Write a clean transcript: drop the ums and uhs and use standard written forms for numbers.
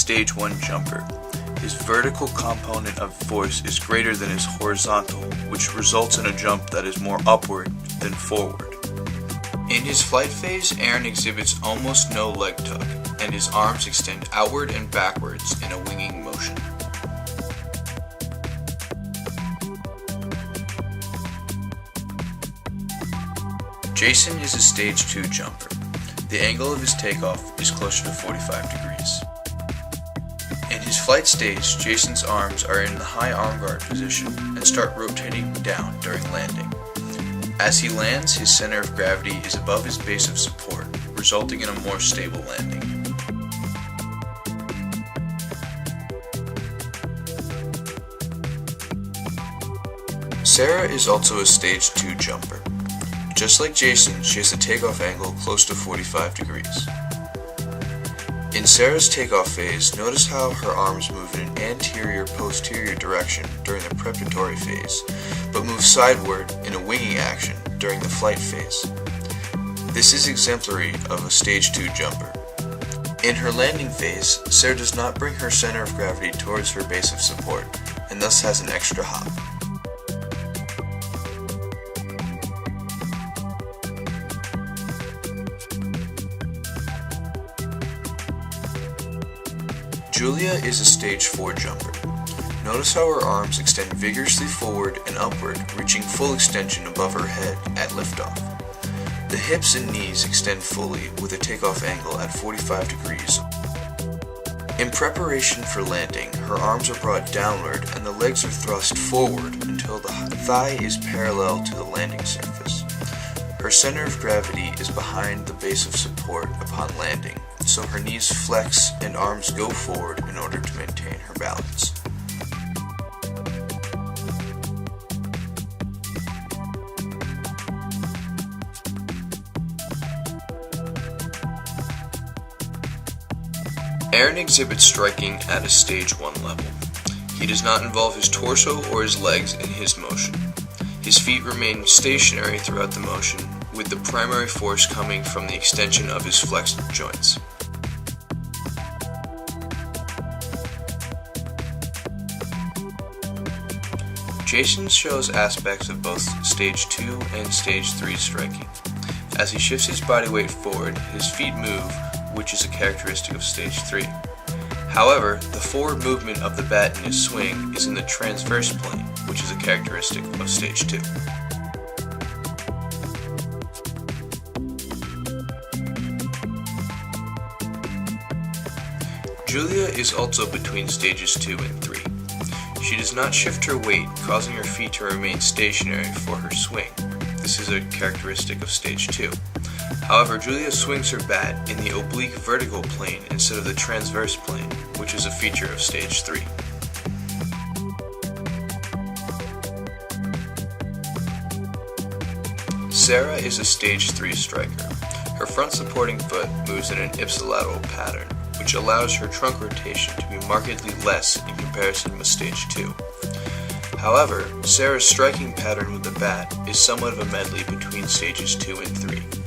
stage 1 jumper. His vertical component of force is greater than his horizontal, which results in a jump that is more upward than forward. In his flight phase, Aaron exhibits almost no leg tuck, and his arms extend outward and backwards in a winging motion. Jason is a stage 2 jumper. The angle of his takeoff is closer to 45 degrees. In his flight stage, Jason's arms are in the high arm guard position and start rotating down during landing. As he lands, his center of gravity is above his base of support, resulting in a more stable landing. Sarah is also a stage 2 jumper. Just like Jason, she has a takeoff angle close to 45 degrees. In Sarah's takeoff phase, notice how her arms move in an anterior-posterior direction during the preparatory phase, but move sideward in a winging action during the flight phase. This is exemplary of a stage 2 jumper. In her landing phase, Sarah does not bring her center of gravity towards her base of support, and thus has an extra hop. Julia is a stage 4 jumper. Notice how her arms extend vigorously forward and upward, reaching full extension above her head at liftoff. The hips and knees extend fully with a takeoff angle at 45 degrees. In preparation for landing, her arms are brought downward and the legs are thrust forward until the thigh is parallel to the landing surface. Her center of gravity is behind the base of support upon landing, so her knees flex and arms go forward in order to maintain her balance. Aaron exhibits striking at a stage 1 level. He does not involve his torso or his legs in his motion. His feet remain stationary throughout the motion, with the primary force coming from the extension of his flexed joints. Jason shows aspects of both stage 2 and stage 3 striking. As he shifts his body weight forward, his feet move, which is a characteristic of stage 3. However, the forward movement of the bat in his swing is in the transverse plane, which is a characteristic of stage 2. Julia is also between stages 2 and 3. She does not shift her weight, causing her feet to remain stationary for her swing. This is a characteristic of stage 2. However, Julia swings her bat in the oblique vertical plane instead of the transverse plane, which is a feature of stage 3. Sarah is a stage 3 striker. Her front supporting foot moves in an ipsilateral pattern, which allows her trunk rotation to be markedly less in comparison with stage 2. However, Sarah's striking pattern with the bat is somewhat of a medley between stages 2 and 3.